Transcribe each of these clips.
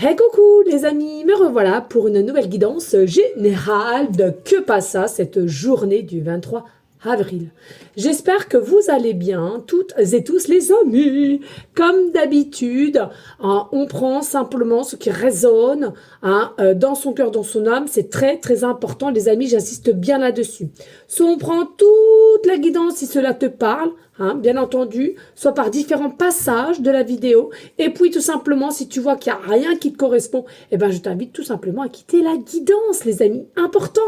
Hey coucou les amis, me revoilà pour une nouvelle guidance générale de Que passa cette journée du 23 avril. J'espère que vous allez bien, toutes et tous les amis. Comme d'habitude, on prend simplement ce qui résonne dans son cœur, dans son âme. C'est très très important les amis, j'insiste bien là-dessus. Soit on prend toute la guidance si cela te parle, bien entendu, soit par différents passages de la vidéo. Et puis tout simplement, si tu vois qu'il n'y a rien qui te correspond, eh ben, je t'invite tout simplement à quitter la guidance, les amis. Important.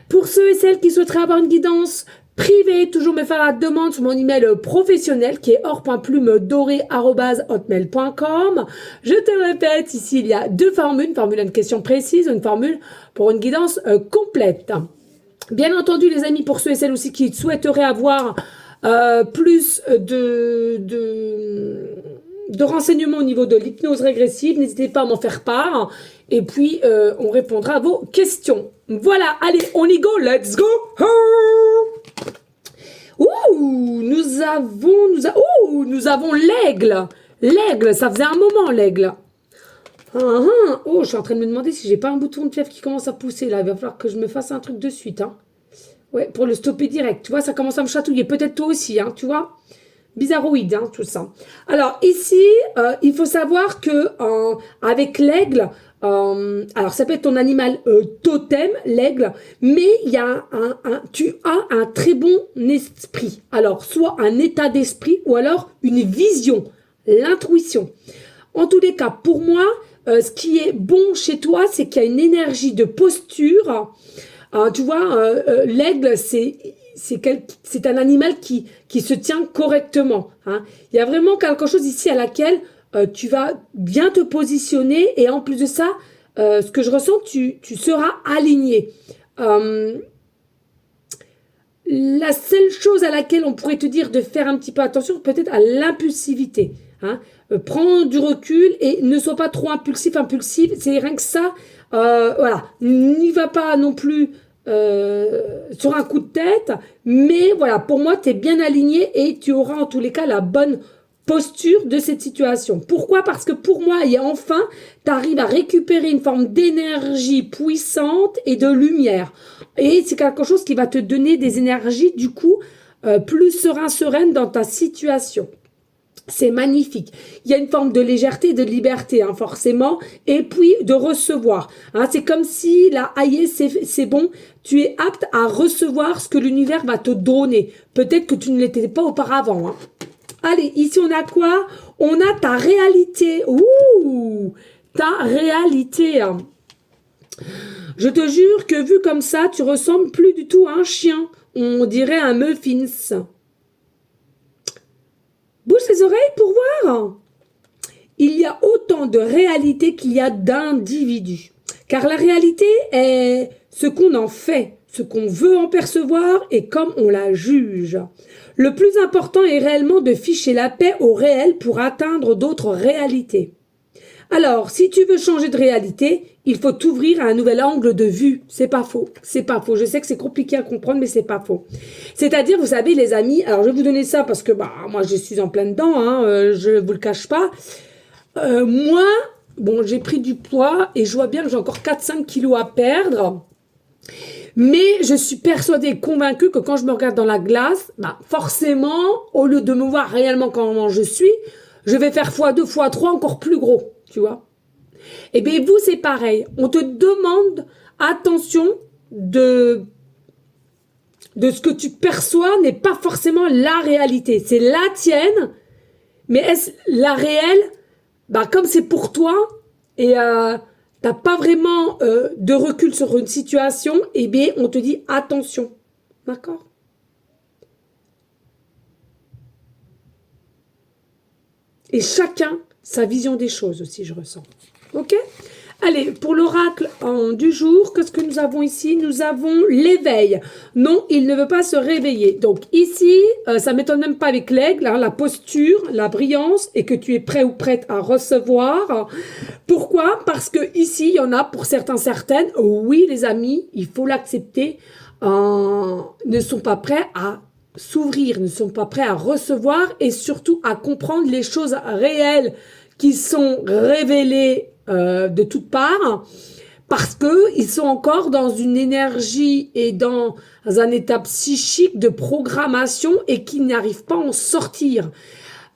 Pour ceux et celles qui souhaiteraient avoir une guidance privée, toujours me faire la demande sur mon email professionnel qui est or.plumedoré@hotmail.com. Je te le répète, ici il y a deux formules, une formule à une question précise, une formule pour une guidance complète. Bien entendu, les amis, pour ceux et celles aussi qui souhaiteraient avoir plus de renseignements au niveau de l'hypnose régressive, n'hésitez pas à m'en faire part. Et puis, on répondra à vos questions. Voilà, allez, on y go, let's go. Ouh, nous avons l'aigle. L'aigle, ça faisait un moment, l'aigle. Oh, je suis en train de me demander si j'ai pas un bouton de fièvre qui commence à pousser, là. Il va falloir que je me fasse un truc de suite, Ouais, pour le stopper direct. Tu vois, ça commence à me chatouiller. Peut-être toi aussi, tu vois. Bizarroïde, tout ça. Alors, ici, il faut savoir que avec l'aigle, alors ça peut être ton animal totem, l'aigle, mais il y a tu as un très bon esprit. Alors, soit un état d'esprit ou alors une vision, l'intuition. En tous les cas, pour moi, ce qui est bon chez toi, c'est qu'il y a une énergie de posture. Tu vois, l'aigle, c'est un animal qui se tient correctement. Il y a vraiment quelque chose ici à laquelle tu vas bien te positionner et en plus de ça, ce que je ressens, tu seras aligné. La seule chose à laquelle on pourrait te dire de faire un petit peu attention, peut-être à l'impulsivité. Prends du recul et ne sois pas trop impulsive, c'est rien que ça. Voilà, n'y va pas non plus sur un coup de tête, mais voilà, pour moi, tu es bien aligné et tu auras en tous les cas la bonne posture de cette situation. Pourquoi? Parce que pour moi, enfin, tu arrives à récupérer une forme d'énergie puissante et de lumière. Et c'est quelque chose qui va te donner des énergies, du coup, plus sereine dans ta situation. C'est magnifique. Il y a une forme de légèreté, de liberté, forcément, et puis de recevoir. C'est comme si, là, aïe, c'est bon, tu es apte à recevoir ce que l'univers va te donner. Peut-être que tu ne l'étais pas auparavant. Allez, ici, on a quoi? On a ta réalité. Ouh, ta réalité. Je te jure que vu comme ça, tu ressembles plus du tout à un chien. On dirait un muffins. Bouge les oreilles pour voir. Il y a autant de réalité qu'il y a d'individus. Car la réalité est ce qu'on en fait, ce qu'on veut en percevoir et comme on la juge. Le plus important est réellement de ficher la paix au réel pour atteindre d'autres réalités. Alors, si tu veux changer de réalité, il faut t'ouvrir à un nouvel angle de vue. C'est pas faux. C'est pas faux. Je sais que c'est compliqué à comprendre, mais c'est pas faux. C'est-à-dire, vous savez, les amis, alors je vais vous donner ça parce que, moi, je suis en plein dedans, je vous le cache pas. Moi, bon, j'ai pris du poids et je vois bien que j'ai encore 4-5 kilos à perdre. Mais je suis persuadée et convaincue que quand je me regarde dans la glace, forcément, au lieu de me voir réellement comment je suis, je vais faire x2, x3 encore plus gros. Tu vois? Eh bien, vous, c'est pareil. On te demande attention de ce que tu perçois n'est pas forcément la réalité. C'est la tienne, mais est-ce la réelle? Comme c'est pour toi et t'as pas vraiment de recul sur une situation, eh bien, on te dit attention. D'accord? Et chacun sa vision des choses aussi, je ressens. Ok? Allez, pour l'oracle du jour, qu'est-ce que nous avons ici? Nous avons l'éveil. Non, il ne veut pas se réveiller. Donc ici, ça ne m'étonne même pas avec l'aigle, la posture, la brillance, et que tu es prêt ou prête à recevoir. Pourquoi? Parce que ici, il y en a pour certains, certaines, oui les amis, il faut l'accepter, ne sont pas prêts à s'ouvrir, ne sont pas prêts à recevoir et surtout à comprendre les choses réelles qui sont révélées de toutes parts, parce qu'ils sont encore dans une énergie et dans un état psychique de programmation et qu'ils n'arrivent pas à en sortir.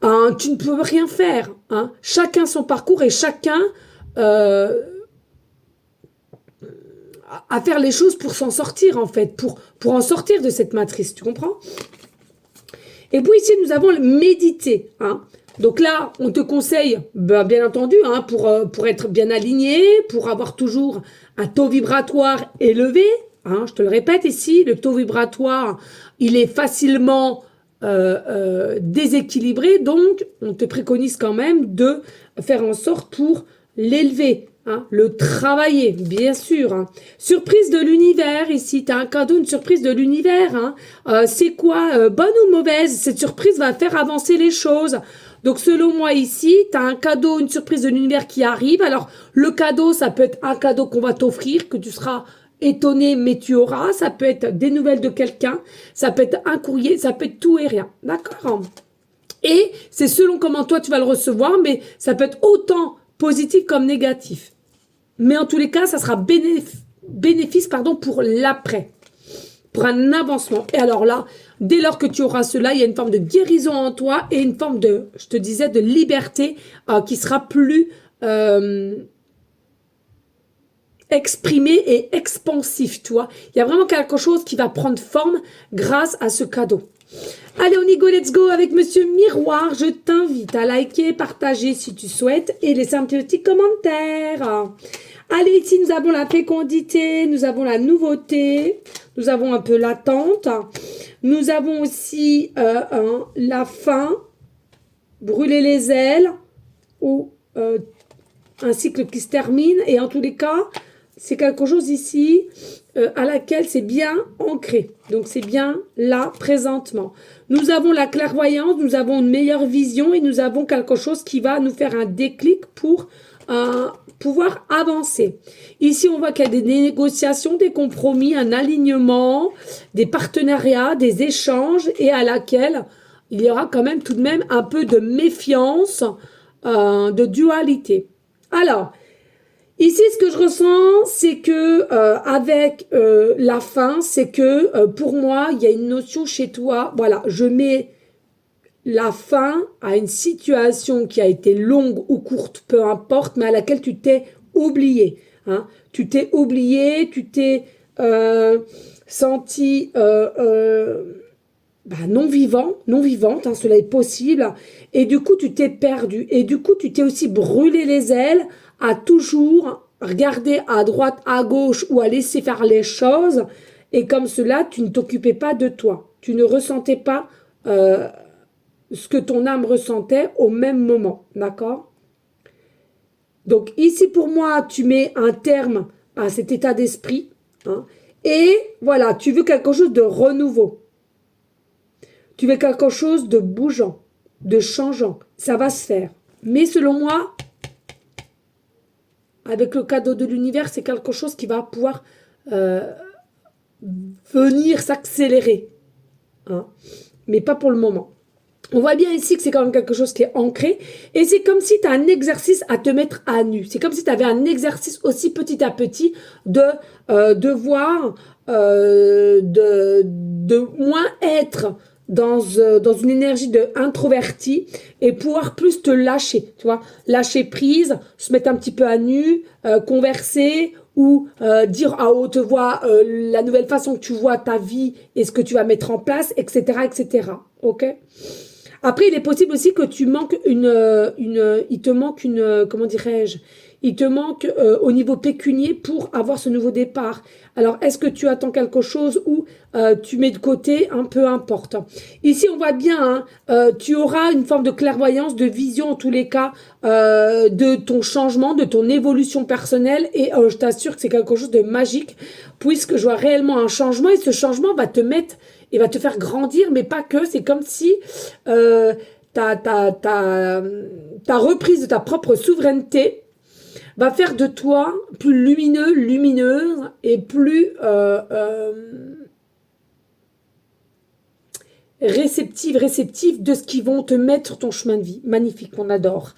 Hein, tu ne peux rien faire. Hein. Chacun son parcours et chacun à faire les choses pour s'en sortir, en fait, pour en sortir de cette matrice. Tu comprends? Et puis ici, nous avons le méditer. Hein. Donc là, on te conseille, bien entendu, hein, pour être bien aligné, pour avoir toujours un taux vibratoire élevé. Hein, je te le répète ici, le taux vibratoire, il est facilement déséquilibré. Donc, on te préconise quand même de faire en sorte pour l'élever. Hein, le travailler, bien sûr. Hein. Surprise de l'univers, ici, tu as un cadeau, une surprise de l'univers. Hein. C'est quoi, bonne ou mauvaise? Cette surprise va faire avancer les choses. Donc, selon moi, ici, tu as un cadeau, une surprise de l'univers qui arrive. Alors, le cadeau, ça peut être un cadeau qu'on va t'offrir, que tu seras étonné, mais tu auras. Ça peut être des nouvelles de quelqu'un. Ça peut être un courrier. Ça peut être tout et rien. D'accord? Et c'est selon comment toi, tu vas le recevoir, mais ça peut être autant positif comme négatif. Mais en tous les cas, ça sera bénéfice pour l'après, pour un avancement. Et alors là, dès lors que tu auras cela, il y a une forme de guérison en toi et une forme de, je te disais, de liberté qui sera plus exprimée et expansif, tu vois. Il y a vraiment quelque chose qui va prendre forme grâce à ce cadeau. Allez, on y go, let's go avec Monsieur Miroir. Je t'invite à liker, partager si tu souhaites et laisser un petit commentaire. Allez, ici, nous avons la fécondité, nous avons la nouveauté, nous avons un peu l'attente. Nous avons aussi la fin, brûler les ailes ou un cycle qui se termine. Et en tous les cas, c'est quelque chose ici à laquelle c'est bien ancré. Donc, c'est bien là, présentement. Nous avons la clairvoyance, nous avons une meilleure vision et nous avons quelque chose qui va nous faire un déclic pour pouvoir avancer. Ici, on voit qu'il y a des négociations, des compromis, un alignement, des partenariats, des échanges et à laquelle il y aura quand même tout de même un peu de méfiance, de dualité. Alors, ici, ce que je ressens, c'est que avec la fin, c'est que pour moi, il y a une notion chez toi. Voilà, je mets la fin à une situation qui a été longue ou courte, peu importe, mais à laquelle tu t'es oublié. Hein. Tu t'es oublié, tu t'es senti non vivant, non vivante, hein, cela est possible. Et du coup, tu t'es perdu. Et du coup, tu t'es aussi brûlé les ailes à toujours regarder à droite, à gauche ou à laisser faire les choses. Et comme cela, tu ne t'occupais pas de toi. Tu ne ressentais pas ce que ton âme ressentait au même moment. D'accord? Donc ici, pour moi, tu mets un terme à cet état d'esprit. Hein, et voilà, tu veux quelque chose de renouveau. Tu veux quelque chose de bougeant, de changeant. Ça va se faire. Mais selon moi, avec le cadeau de l'univers, c'est quelque chose qui va pouvoir venir s'accélérer. Hein, mais pas pour le moment. On voit bien ici que c'est quand même quelque chose qui est ancré. Et c'est comme si tu as un exercice à te mettre à nu. C'est comme si tu avais un exercice aussi petit à petit de devoir de moins être dans une énergie de introverti et pouvoir plus te lâcher, tu vois, lâcher prise, se mettre un petit peu à nu, converser ou dire à haute voix la nouvelle façon que tu vois ta vie et ce que tu vas mettre en place, etc., etc. Ok? Après, il est possible aussi que tu manques il te manque une, comment dirais-je, il te manque au niveau pécunier pour avoir ce nouveau départ. Alors, est-ce que tu attends quelque chose ou tu mets de côté, peu importe. Ici, on voit bien, hein, tu auras une forme de clairvoyance, de vision en tous les cas, de ton changement, de ton évolution personnelle et je t'assure que c'est quelque chose de magique puisque je vois réellement un changement et ce changement va te mettre et va te faire grandir, mais pas que. C'est comme si ta reprise de ta propre souveraineté va faire de toi plus lumineux, lumineuse et plus réceptive de ce qu'ils vont te mettre sur ton chemin de vie. Magnifique, on adore.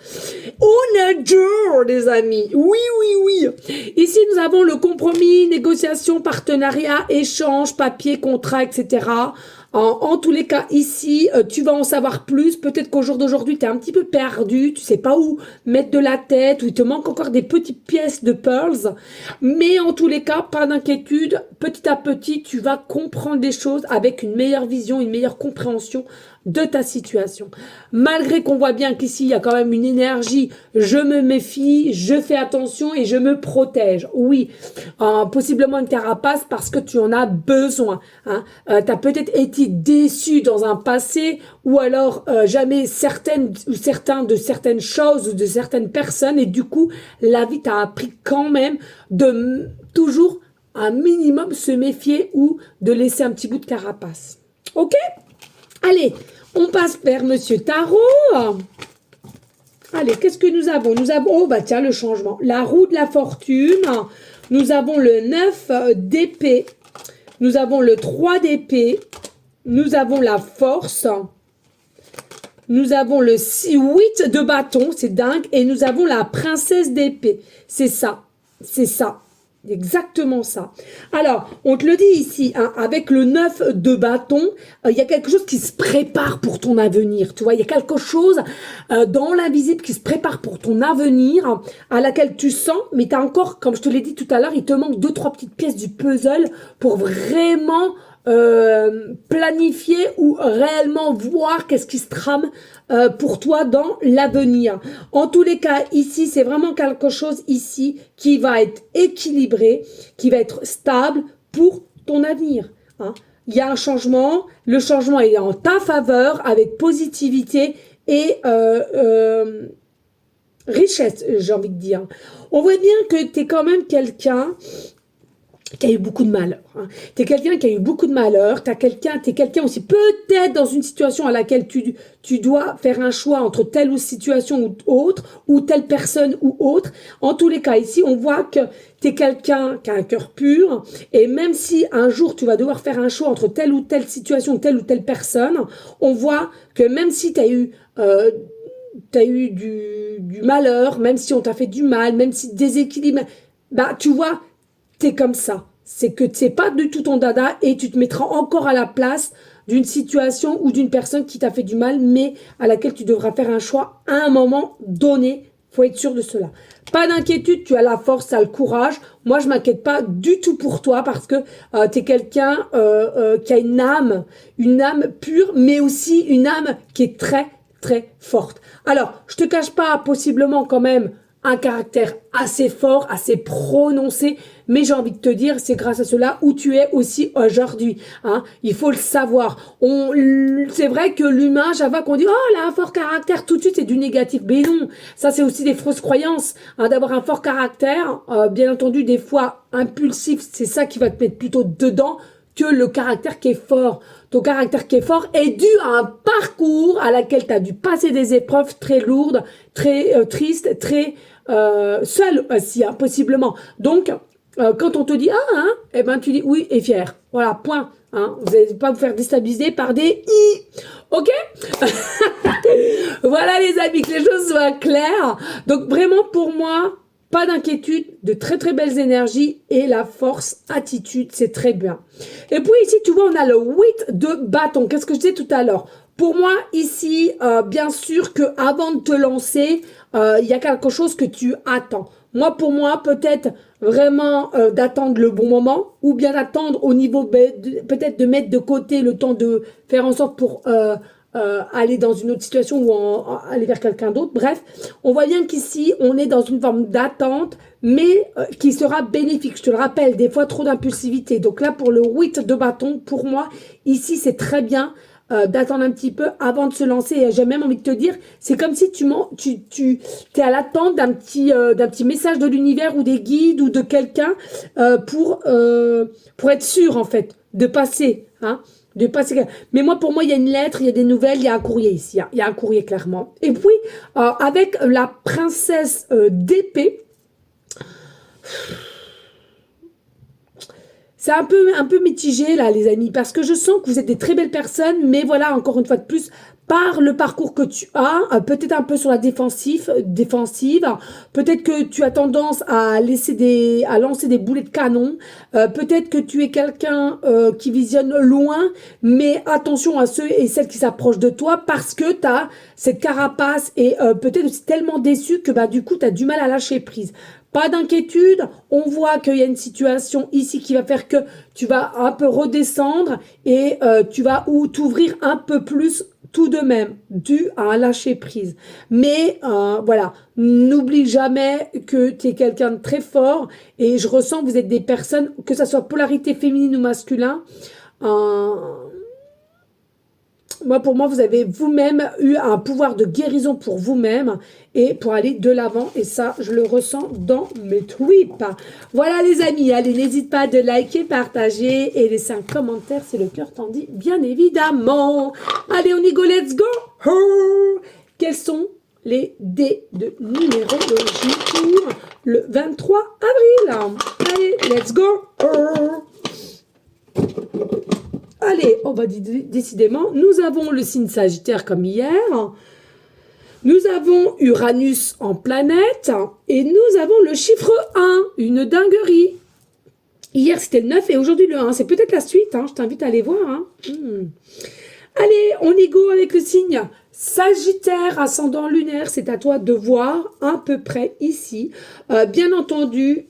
On adore, les amis. Oui, oui, oui. Ici, nous avons le compromis, négociation, partenariat, échange, papier, contrat, etc. En tous les cas, ici, tu vas en savoir plus. Peut-être qu'au jour d'aujourd'hui, tu es un petit peu perdu. Tu sais pas où mettre de la tête, ou il te manque encore des petites pièces de pearls. Mais en tous les cas, pas d'inquiétude. Petit à petit, tu vas comprendre des choses avec une meilleure vision, une meilleure compréhension de ta situation. Malgré qu'on voit bien qu'ici, il y a quand même une énergie, je me méfie, je fais attention et je me protège. Oui, possiblement une carapace parce que tu en as besoin. Hein. Tu as peut-être été déçu dans un passé ou alors jamais certaines ou certains de certaines choses ou de certaines personnes et du coup, la vie t'a appris quand même de toujours un minimum se méfier ou de laisser un petit bout de carapace. Ok ? Allez, on passe vers Monsieur Tarot. Allez, qu'est-ce que nous avons? Nous avons, oh bah tiens, le changement. La roue de la fortune. Nous avons le 9 d'épée. Nous avons le 3 d'épée. Nous avons la force. Nous avons le 8 de bâton, c'est dingue. Et nous avons la princesse d'épée. C'est ça, c'est ça. Exactement ça. Alors, on te le dit ici, hein, avec le 9 de bâton, il y a quelque chose qui se prépare pour ton avenir. Tu vois, il y a quelque chose dans l'invisible qui se prépare pour ton avenir, à laquelle tu sens, mais tu as encore, comme je te l'ai dit tout à l'heure, il te manque 2-3 petites pièces du puzzle pour vraiment planifier ou réellement voir qu'est-ce qui se trame pour toi dans l'avenir. En tous les cas, ici, c'est vraiment quelque chose ici qui va être équilibré, qui va être stable pour ton avenir. Hein. Il y a un changement, le changement est en ta faveur avec positivité et richesse, j'ai envie de dire. On voit bien que tu es quand même quelqu'un qui a eu beaucoup de malheur. Hein. Tu es quelqu'un qui a eu beaucoup de malheur. T'es quelqu'un aussi peut-être dans une situation à laquelle tu dois faire un choix entre telle ou situation ou autre, ou telle personne ou autre. En tous les cas, ici, on voit que tu es quelqu'un qui a un cœur pur. Et même si un jour, tu vas devoir faire un choix entre telle ou telle situation, telle ou telle personne, on voit que même si tu as eu... du malheur, même si on t'a fait du mal, même si déséquilibre, bah tu vois, t'es comme ça. C'est que c'est pas du tout ton dada et tu te mettras encore à la place d'une situation ou d'une personne qui t'a fait du mal, mais à laquelle tu devras faire un choix à un moment donné. Faut être sûr de cela. Pas d'inquiétude, tu as la force, tu as le courage. Moi, je m'inquiète pas du tout pour toi parce que tu es quelqu'un qui a une âme pure, mais aussi une âme qui est très, très forte. Alors, je te cache pas, possiblement quand même, un caractère assez fort, assez prononcé, mais j'ai envie de te dire, c'est grâce à cela où tu es aussi aujourd'hui. Hein. Il faut le savoir. C'est vrai que l'humain, chaque fois qu'on dit « Oh, là, un fort caractère », tout de suite, c'est du négatif. Mais non, ça, c'est aussi des fausses croyances. Hein, d'avoir un fort caractère, bien entendu, des fois impulsif, c'est ça qui va te mettre plutôt dedans que le caractère qui est fort. Ton caractère qui est fort est dû à un parcours à laquelle tu as dû passer des épreuves très lourdes, très tristes, très seul aussi, hein, possiblement. Donc, quand on te dit « Ah, hein », eh ben, tu dis « Oui » et fier. Voilà, point. Hein. Vous n'allez pas vous faire déstabiliser par des « I ». Ok. Voilà les amis, que les choses soient claires. Donc, vraiment, pour moi, pas d'inquiétude, de très très belles énergies et la force, attitude, c'est très bien. Et puis ici, tu vois, on a le 8 de bâton. Qu'est-ce que je disais tout à l'heure? Pour moi, ici, bien sûr que avant de te lancer, il y a quelque chose que tu attends. Moi, pour moi, peut-être vraiment d'attendre le bon moment ou bien d'attendre au niveau, peut-être de mettre de côté le temps de faire en sorte pour... aller dans une autre situation ou aller vers quelqu'un d'autre. Bref, on voit bien qu'ici, on est dans une forme d'attente, mais qui sera bénéfique. Je te le rappelle, des fois, trop d'impulsivité. Donc là, pour le 8 de bâton, pour moi, ici, c'est très bien d'attendre un petit peu avant de se lancer. Et j'ai même envie de te dire, c'est comme si tu es à l'attente d'un petit message de l'univers ou des guides ou de quelqu'un pour être sûr, en fait, de passer, hein. De passer. Mais moi, pour moi, il y a une lettre, il y a des nouvelles, il y a un courrier ici. Il y a un courrier, clairement. Et puis, avec la princesse d'épée, c'est un peu mitigé là, les amis, parce que je sens que vous êtes des très belles personnes, mais voilà, encore une fois de plus, par le parcours que tu as, peut-être un peu sur la défensive, peut-être que tu as tendance à lancer des boulets de canon, peut-être que tu es quelqu'un qui visionne loin, mais attention à ceux et celles qui s'approchent de toi parce que tu as cette carapace et peut-être aussi tellement déçu que bah, du coup, tu as du mal à lâcher prise. Pas d'inquiétude, on voit qu'il y a une situation ici qui va faire que tu vas un peu redescendre et tu vas ou t'ouvrir un peu plus tout de même, dû à un lâcher prise. Mais voilà, n'oublie jamais que tu es quelqu'un de très fort et je ressens que vous êtes des personnes, que ça soit polarité féminine ou masculin, euh, pour moi, vous avez vous-même eu un pouvoir de guérison pour vous-même et pour aller de l'avant. Et ça, je le ressens dans mes tripes. Voilà, les amis. Allez, n'hésite pas de liker, partager et laisser un commentaire si le cœur t'en dit, bien évidemment. Allez, on y go, let's go. Quels sont les dés de numérologie pour le 23 avril? Allez, let's go. Allez, on va décidément, nous avons le signe Sagittaire comme hier, nous avons Uranus en planète, et nous avons le chiffre 1, une dinguerie. Hier c'était le 9 et aujourd'hui le 1, c'est peut-être la suite, je t'invite à aller voir. Allez, on y go avec le signe Sagittaire, ascendant lunaire, c'est à toi de voir à peu près ici. Bien entendu,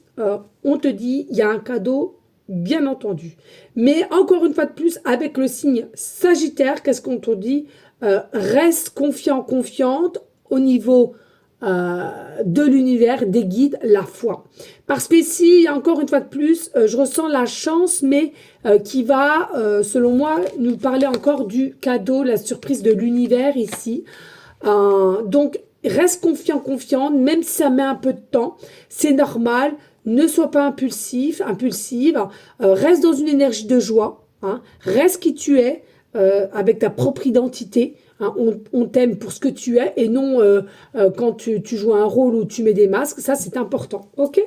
on te dit, il y a un cadeau, bien entendu. Mais encore une fois de plus, avec le signe Sagittaire, qu'est-ce qu'on te dit? Reste confiant, confiante au niveau de l'univers, des guides, la foi. Parce qu'ici, encore une fois de plus, je ressens la chance, mais qui va, selon moi, nous parler encore du cadeau, la surprise de l'univers ici. Donc, reste confiant, confiante, même si ça met un peu de temps, c'est normal. Ne sois pas impulsive, reste dans une énergie de joie, reste qui tu es, avec ta propre identité. On t'aime pour ce que tu es et non quand tu joues un rôle où tu mets des masques. Ça, c'est important. Ok?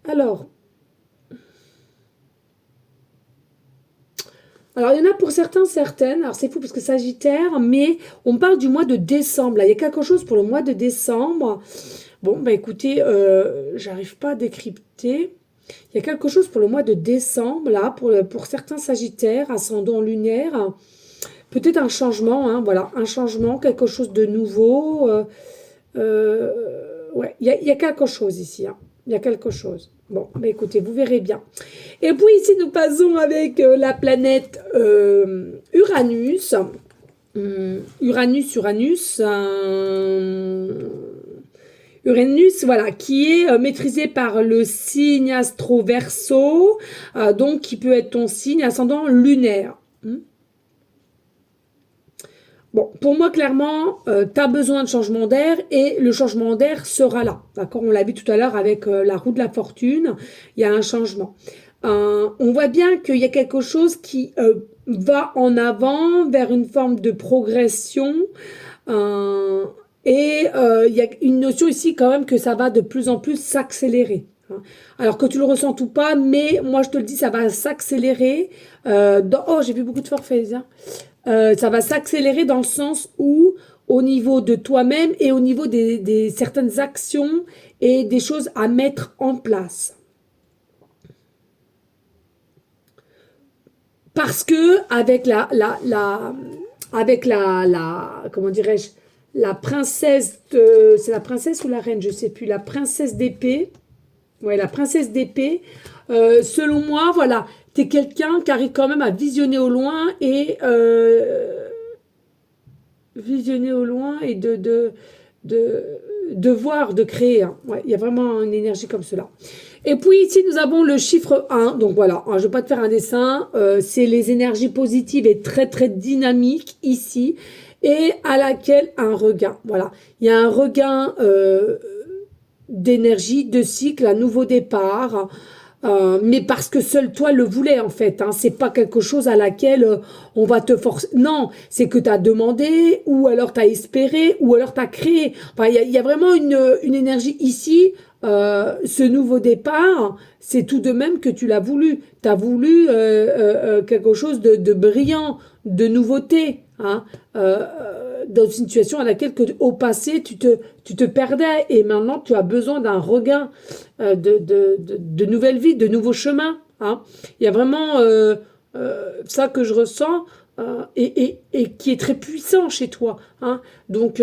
Alors, il y en a pour certains, certaines. Alors, c'est fou parce que Sagittaire, mais on parle du mois de décembre. Là, il y a quelque chose pour le mois de décembre. Bon, bah écoutez, j'arrive pas à décrypter. Il y a quelque chose pour le mois de décembre, là, pour certains Sagittaires, ascendant lunaire. Peut-être un changement, voilà, un changement, quelque chose de nouveau. Ouais, il y a quelque chose ici, Il y a quelque chose. Bon, bah écoutez, vous verrez bien. Et puis ici, nous passons avec la planète Uranus. Uranus, Uranus, voilà, qui est maîtrisé par le signe astro Verseau, donc qui peut être ton signe ascendant lunaire. Bon, pour moi, clairement, tu as besoin de changement d'air et le changement d'air sera là. D'accord? On l'a vu tout à l'heure avec la roue de la fortune. Il y a un changement. On voit bien qu'il y a quelque chose qui va en avant vers une forme de progression. Et il y a une notion ici quand même que ça va de plus en plus s'accélérer. Alors que tu le ressens ou pas, mais moi je te le dis, ça va s'accélérer. Oh, j'ai vu beaucoup de forfaits. Ça va s'accélérer dans le sens où, au niveau de toi-même et au niveau des certaines actions et des choses à mettre en place. Parce que avec comment dirais-je, la princesse c'est la princesse ou la reine, je sais plus, la princesse d'épée. Ouais, la princesse d'épée. Selon moi, voilà, t'es quelqu'un qui arrive quand même à visionner au loin et de voir, de créer. Ouais, il y a vraiment une énergie comme cela. Et puis ici, nous avons le chiffre 1. Donc voilà, je ne vais pas te faire un dessin. C'est les énergies positives et très, très dynamiques ici. Et à laquelle un regain. Voilà, il y a un regain d'énergie, de cycle, un nouveau départ. Mais parce que seul toi le voulais en fait, hein. C'est pas quelque chose à laquelle on va te forcer. Non, c'est que tu as demandé, ou alors tu as espéré, ou alors tu as créé. Enfin, il y a vraiment une énergie ici. Ce nouveau départ, c'est tout de même que tu l'as voulu. Tu as voulu quelque chose de brillant, de nouveauté. Hein. Dans une situation à laquelle au passé tu te perdais et maintenant tu as besoin d'un regain de nouvelles vies, de nouveaux chemins. Hein. Il y a vraiment ça que je ressens et qui est très puissant chez toi. Hein. Donc,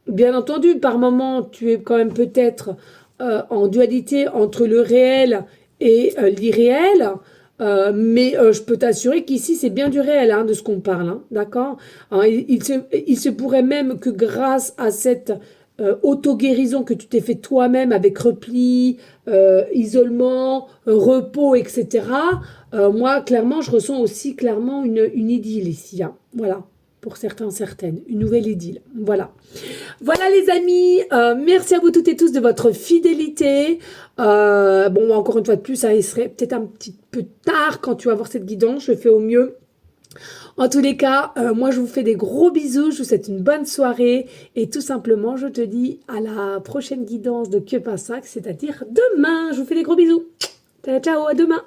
bien entendu, par moment, tu es quand même peut-être en dualité entre le réel et l'irréel. Mais je peux t'assurer qu'ici, c'est bien du réel, hein, de ce qu'on parle, hein, d'accord? Hein, il se pourrait même que grâce à cette auto-guérison que tu t'es fait toi-même avec repli, isolement, repos, etc., moi, clairement, je ressens aussi clairement une idylle ici. Hein, voilà, pour certains, certaines, une nouvelle idylle. Voilà. Voilà les amis, merci à vous toutes et tous de votre fidélité. Bon, encore une fois de plus, hein, il serait peut-être un petit peu tard quand tu vas voir cette guidance, je fais au mieux. En tous les cas, moi je vous fais des gros bisous, je vous souhaite une bonne soirée et tout simplement je te dis à la prochaine guidance de Que Passac, c'est-à-dire demain. Je vous fais des gros bisous. Ciao, ciao, à demain.